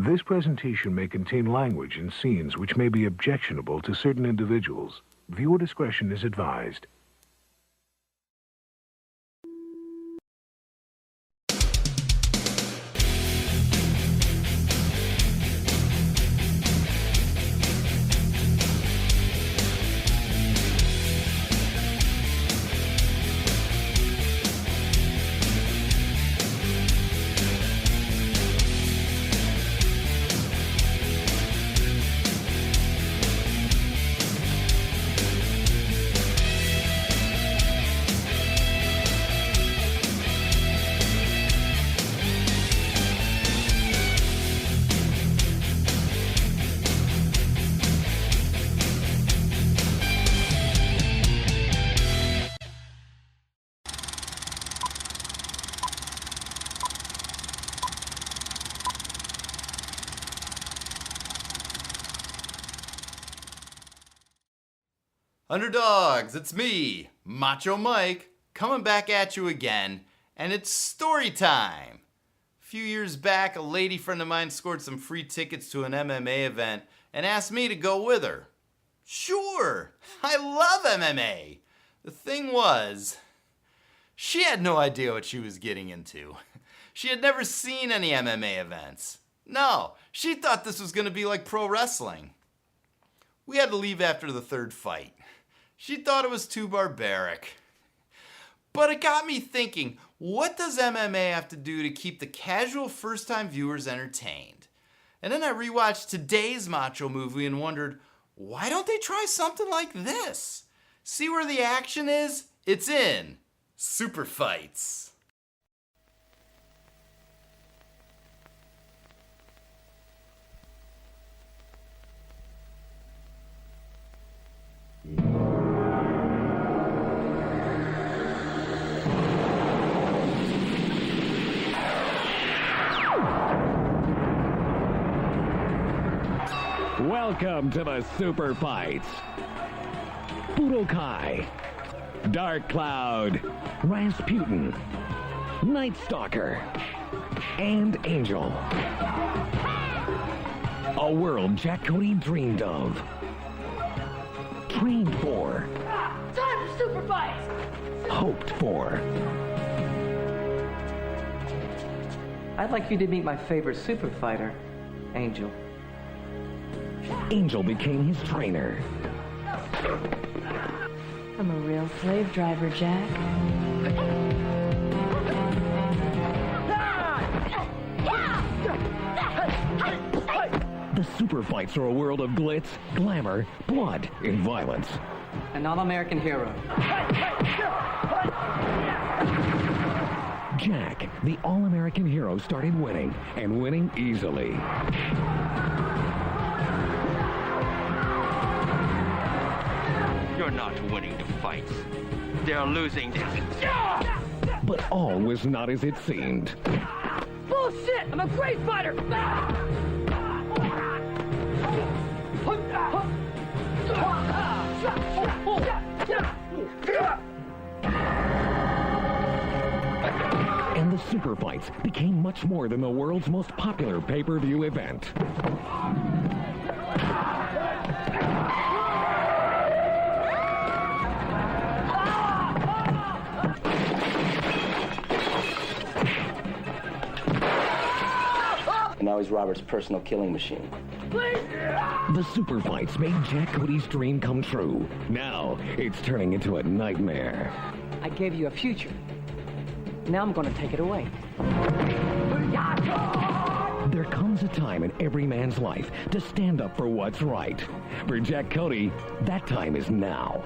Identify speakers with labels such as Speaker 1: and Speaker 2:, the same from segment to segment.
Speaker 1: This presentation may contain language and scenes which may be objectionable to certain individuals. Viewer discretion is advised.
Speaker 2: Underdogs, it's me, Macho Mike, coming back at you again, and it's story time. A few years back, a lady friend of mine scored some free tickets to an MMA event and asked me to go with her. Sure, I love MMA. The thing was, she had no idea what she was getting into. She had never seen any MMA events. No, she thought this was going to be like pro wrestling. We had to leave after the third fight. She thought it was too barbaric. But it got me thinking, what does MMA have to do to keep the casual first-time viewers entertained? And then I rewatched today's Macho movie and wondered, why don't they try something like this? See where the action is? It's in Superfights.
Speaker 3: Welcome to the Superfights. Budokai, Dark Cloud, Rasputin, Night Stalker, and Angel. A world Jack Cody dreamed of, trained for,
Speaker 4: Time for Superfights!
Speaker 3: hoped for.
Speaker 5: I'd like you to meet my favorite super fighter, Angel.
Speaker 3: Angel became his trainer.
Speaker 4: I'm a real slave driver, Jack.
Speaker 3: The Superfights are a world of glitz, glamour, blood, and violence.
Speaker 5: An all-American hero.
Speaker 3: Jack, the all-American hero, started winning, and winning easily.
Speaker 6: You're not winning the fights. They're losing.
Speaker 3: But all was not as it seemed.
Speaker 4: Bullshit! I'm a great fighter!
Speaker 3: And the Superfights became much more than the world's most popular pay-per-view event.
Speaker 7: Now he's Robert's personal killing machine.
Speaker 3: The Superfights made Jack Cody's dream come true. Now, it's turning into a nightmare.
Speaker 5: I gave you a future. Now I'm going to take it away.
Speaker 3: There comes a time in every man's life to stand up for what's right. For Jack Cody, that time is now.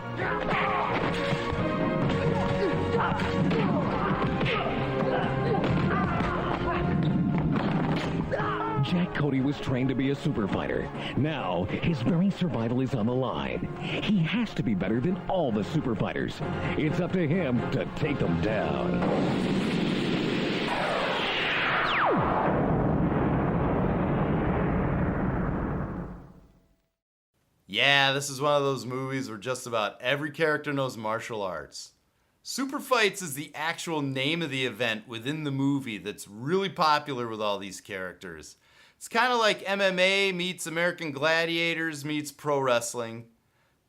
Speaker 3: Jack Cody was trained to be a super fighter. Now, his very survival is on the line. He has to be better than all the super fighters. It's up to him to take them down.
Speaker 2: Yeah, this is one of those movies where just about every character knows martial arts. Superfights is the actual name of the event within the movie that's really popular with all these characters. It's kind of like MMA meets American Gladiators meets pro wrestling.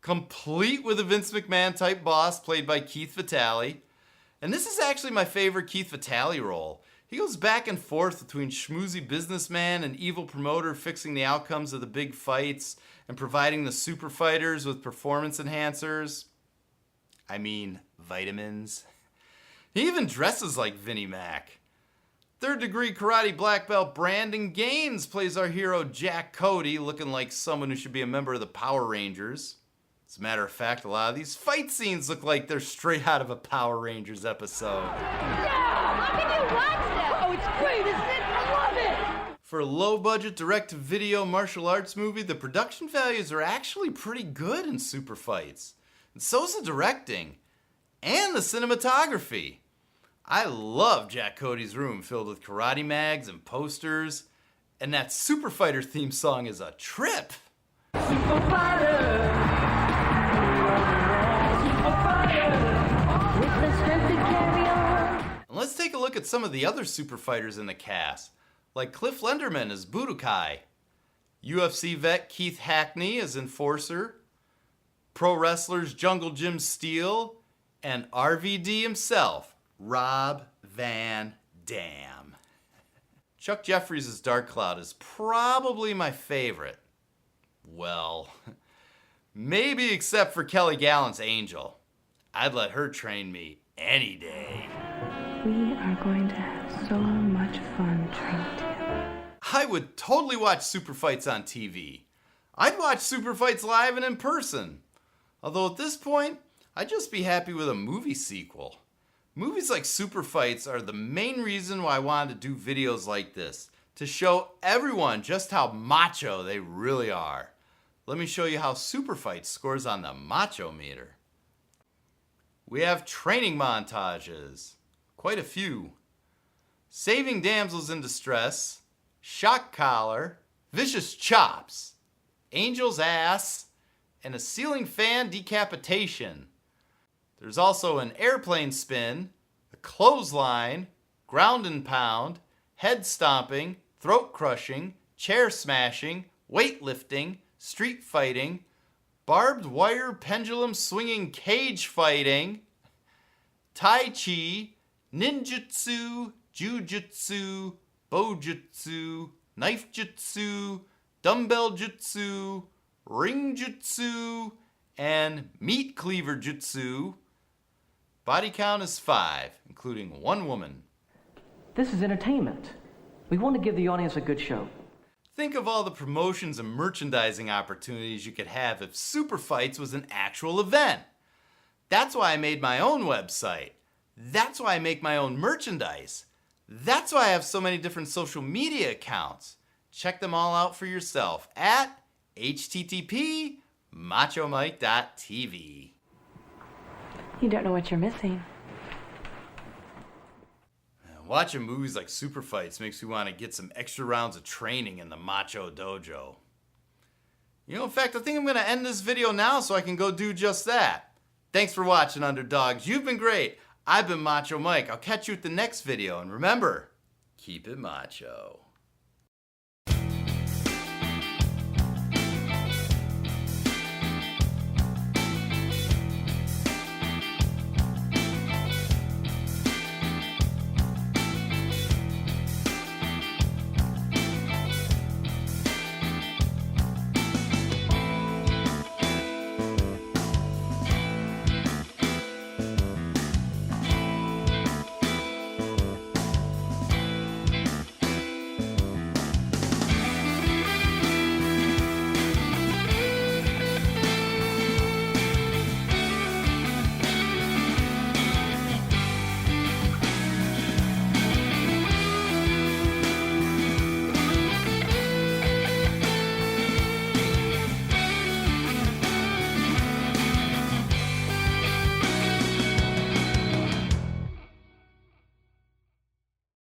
Speaker 2: Complete with a Vince McMahon type boss played by Keith Vitale. And this is actually my favorite Keith Vitale role. He goes back and forth between schmoozy businessman and evil promoter fixing the outcomes of the big fights and providing the super fighters with performance enhancers. I mean, vitamins. He even dresses like Vinnie Mac. Third degree karate black belt Brandon Gaines plays our hero Jack Cody, looking like someone who should be a member of the Power Rangers. As a matter of fact, a lot of these fight scenes look like they're straight out of a Power Rangers episode.
Speaker 4: How can you watch that? Oh, it's great, isn't it? I love it!
Speaker 2: For a low-budget direct-to-video martial arts movie, the production values are actually pretty good in Superfights. And so's the directing. And the cinematography. I love Jack Cody's room filled with karate mags and posters. And that Super Fighter theme song is a trip.
Speaker 5: Super Fighter!
Speaker 4: With the strength to carry on.
Speaker 2: And let's take a look at some of the other Super Fighters in the cast. Like Cliff Lenderman as Budokai. UFC vet Keith Hackney as Enforcer. Pro wrestlers Jungle Jim Steele. And RVD himself, Rob Van Dam. Chuck Jeffries as Dark Cloud is probably my favorite. Well, maybe except for Kelly Gallant's Angel. I'd let her train me any day.
Speaker 8: We are going to have so much fun training together.
Speaker 2: I would totally watch Superfights on TV. I'd watch Superfights live and in person. Although at this point, I'd just be happy with a movie sequel. Movies like Superfights are the main reason why I wanted to do videos like this, to show everyone just how macho they really are. Let me show you how Superfights scores on the macho meter. We have training montages, quite a few. Saving damsels in distress, shock collar, vicious chops, angel's ass, and a ceiling fan decapitation. There's also an airplane spin, a clothesline, ground and pound, head stomping, throat crushing, chair smashing, weightlifting, street fighting, barbed wire pendulum swinging cage fighting, tai chi, ninjutsu, jujutsu, bojutsu, knife jutsu, dumbbell jutsu, ring jutsu, and meat cleaver jutsu. Body count is 5, including 1 woman.
Speaker 5: This is entertainment. We want to give the audience a good show.
Speaker 2: Think of all the promotions and merchandising opportunities you could have if Superfights was an actual event. That's why I made my own website. That's why I make my own merchandise. That's why I have so many different social media accounts. Check them all out for yourself at http://machomike.tv.
Speaker 8: You don't know what you're missing.
Speaker 2: Watching movies like Superfights makes me want to get some extra rounds of training in the Macho Dojo. You know, in fact, I think I'm going to end this video now so I can go do just that. Thanks for watching, underdogs. You've been great. I've been Macho Mike. I'll catch you at the next video. And remember, keep it macho.